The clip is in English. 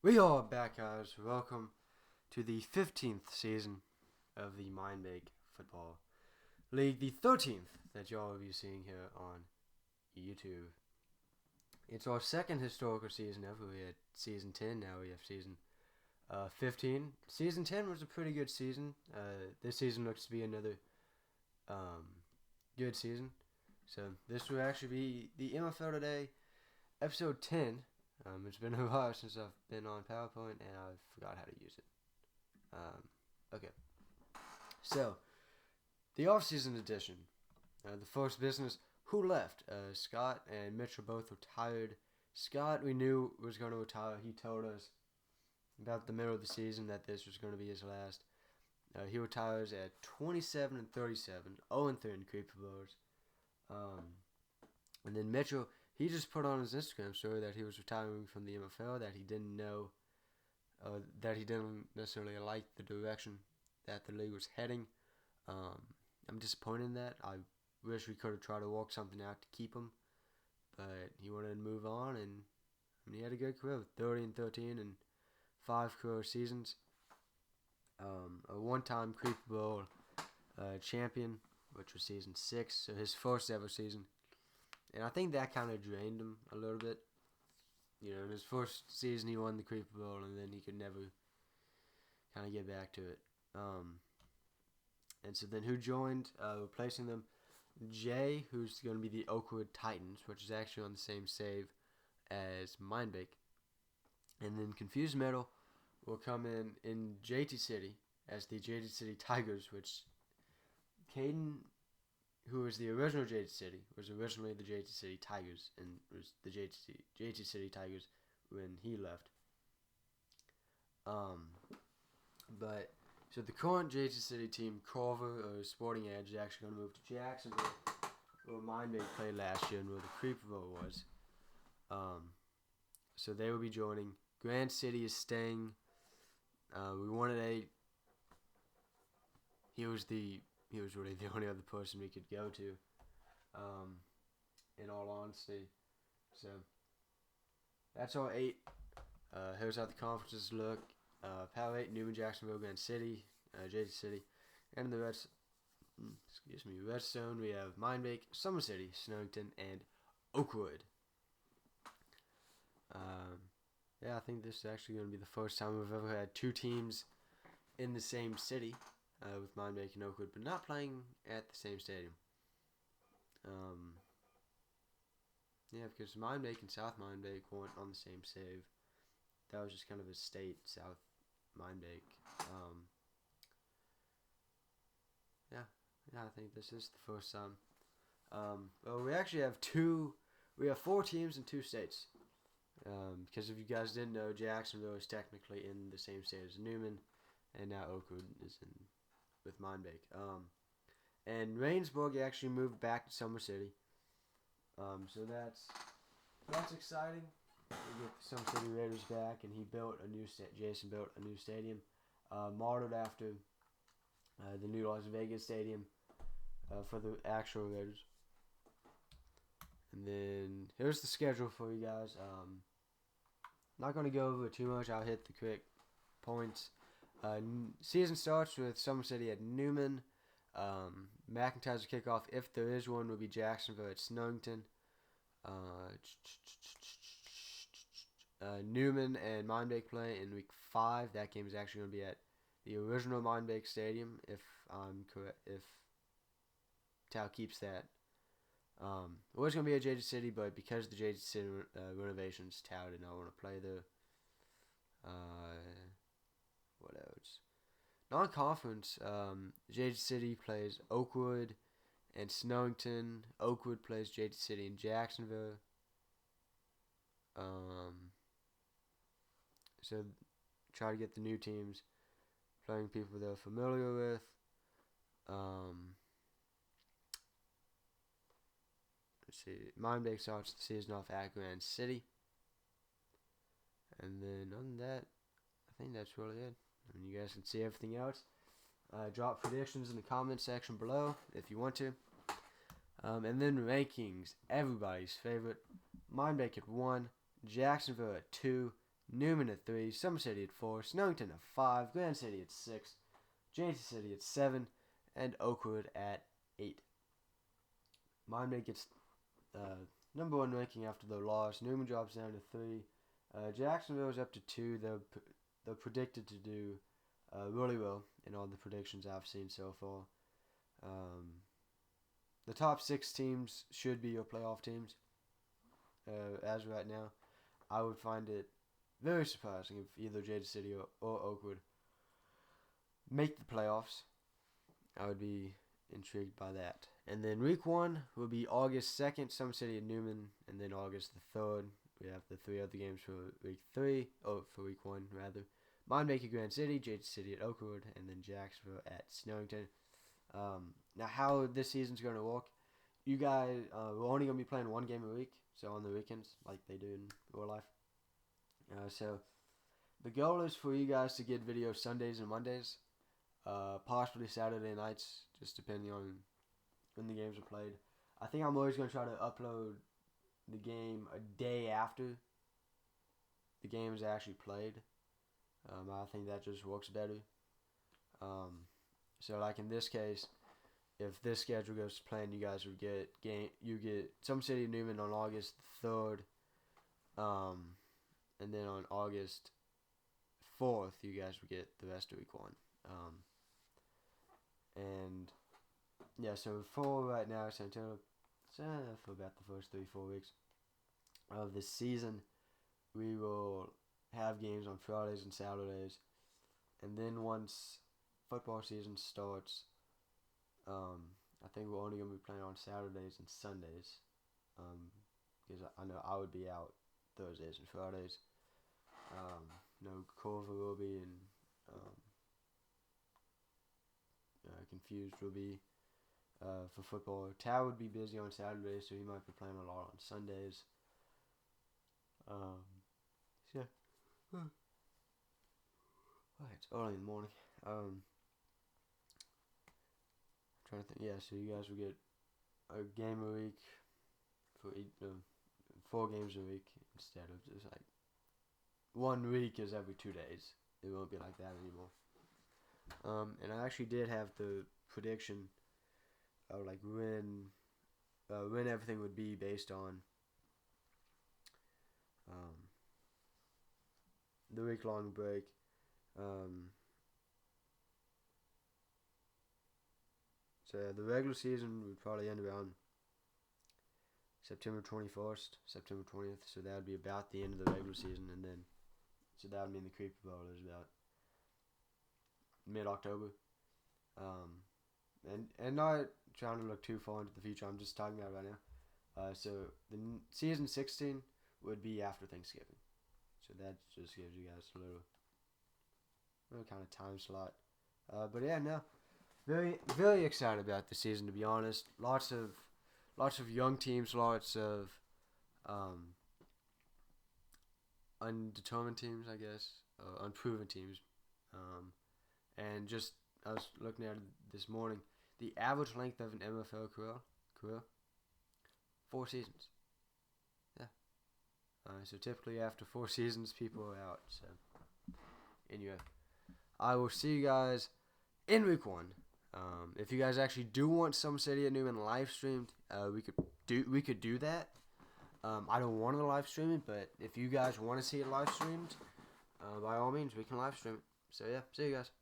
We are back, guys. Welcome to the 15th season of the Mind Make Football League, the 13th that y'all will be seeing here on YouTube. It's our second historical season ever. We had season 10, now we have season 15. Season 10 was a pretty good season. This season looks to be another good season. So this will actually be the MFL Today, episode 10. It's been a while since I've been on PowerPoint, and I forgot how to use it. Okay. So, the off-season edition. The first business, who left? Scott and Mitchell both retired. Scott, we knew, was going to retire. He told us about the middle of the season that this was going to be his last. He retires at 27 and 37, 0 and 3 in Creeper Bowls. And then Mitchell, he just put on his Instagram story that he was retiring from the MFL, that he didn't know, that he didn't necessarily like the direction that the league was heading. I'm disappointed in that. I wish we could have tried to work something out to keep him, but he wanted to move on, and he had a good career with 30 and 13 and 5 career seasons. A one-time Creeper Bowl champion, which was season 6, so his first ever season. And I think that kind of drained him a little bit. You know, in his first season, he won the Creeper Bowl, and then he could never kind of get back to it. And so then who joined, replacing them? Jay, who's going to be the Oakwood Titans, which is actually on the same save as Mindbake. And then Confused Metal will come in JT City as the JT City Tigers, which Caden, who was the original JT City, was originally the JT City Tigers, and was the JT City Tigers when he left. But so the current JT City team, Carver or Sporting Edge, is actually going to move to Jacksonville, where Mindbake played last year and where the Creeper Bowl was. So they will be joining. Grand City is staying. We wanted He was really the only other person we could go to, in all honesty. So, that's our 8. Here's how the conferences look. Power 8, Newman, Jacksonville, Grand City, JT City. And the Redstone, we have Mindbake, Summer City, Snowington, and Oakwood. I think this is actually going to be the first time we've ever had 2 teams in the same city. With Mindbake and Oakwood, but not playing at the same stadium. Because Mindbake and South Mindbake weren't on the same save. That was just kind of a state, South Mindbake. I think this is the first time. We actually have 4 teams in 2 states. Because if you guys didn't know, Jacksonville is technically in the same state as Newman, and now Oakwood is in with Mindbake. And Rainsburg actually moved back to Summer City. So that's exciting. We get the Summer City Raiders back, and Jason built a new stadium, modeled after the new Las Vegas stadium for the actual Raiders. And then here's the schedule for you guys. Not going to go over it too much. I'll hit the quick points. Season starts with Summer City at Newman. McIntyre's kickoff, if there is one, will be Jacksonville at Snowington. Newman and Mindbake play in week 5. That game is actually going to be at the original Mindbake Stadium, if I'm correct. If Tao keeps that. It was going to be at JT City, but because of the JT City renovations, Tao did not want to play there. What else? Non-conference, JT City plays Oakwood and Snowington. Oakwood plays JT City and Jacksonville. So try to get the new teams playing people they're familiar with. Let's see. Mindbake starts the season off at Grand City. And then other than that, I think that's really it. You guys can see everything else. Drop predictions in the comment section below if you want to. And then rankings. Everybody's favorite. Mindbake at 1. Jacksonville at 2. Newman at 3, Summer City at 4, Snowington at 5, Grand City at 6, James City at 7, and Oakwood at 8. Miami gets number 1 ranking after the loss. Newman drops down to 3. Jacksonville is up to 2. They're predicted to do really well in all the predictions I've seen so far. The top 6 teams should be your playoff teams. As of right now, I would find it very surprising if either Jada City or Oakwood make the playoffs. I would be intrigued by that. And then week 1 will be August 2nd, Summer City and Newman, and then August the 3rd. We have the 3 other games for week 3, for week 1 rather. Miami at Grand City, Jada City at Oakwood, and then Jacksonville at Snowington. Now how this season's going to work, you guys, we're only going to be playing 1 game a week, so on the weekends, like they do in real life. So the goal is for you guys to get videos Sundays and Mondays, possibly Saturday nights, just depending on when the games are played. I think I'm always going to try to upload the game a day after the game is actually played. I think that just works better. So like in this case, if this schedule goes to plan, you guys would get Some City Newman on August 3rd, and then on August 4th, you guys would get the rest of week 1. And yeah, so for right now, so for about the first 3-4 weeks of this season, we will have games on Fridays and Saturdays, and then once football season starts, I think we're only going to be playing on Saturdays and Sundays, because I know I would be out Thursdays and Fridays. Corver will be, and Confused will be for football. Tao would be busy on Saturdays, so he might be playing a lot on Sundays. Yeah. It's early in the morning. Trying to think. Yeah, so you guys will get a game a week for 4 games a week instead of just like 1 week is every 2 days. It won't be like that anymore. And I actually did have the prediction of like when everything would be based on the week-long break. So the regular season would probably end around September 21st, September 20th. So that would be about the end of the regular season, and then so that would mean the Creeper Bowl is about mid-October. And not trying to look too far into the future. I'm just talking about it right now. So the season 16 would be after Thanksgiving. So that just gives you guys a little kind of time slot. But yeah, no, very very excited about the season, to be honest. Lots of young teams, lots of undetermined teams, I guess, unproven teams, and just I was looking at it this morning. The average length of an MFL career 4 seasons. Yeah. So typically after 4 seasons, people are out. So anyway, I will see you guys in week 1. If you guys actually do want Some City at Newman live streamed, we could do that. I don't want to live stream it, but if you guys want to see it live streamed, by all means, we can live stream it. So yeah, see you guys.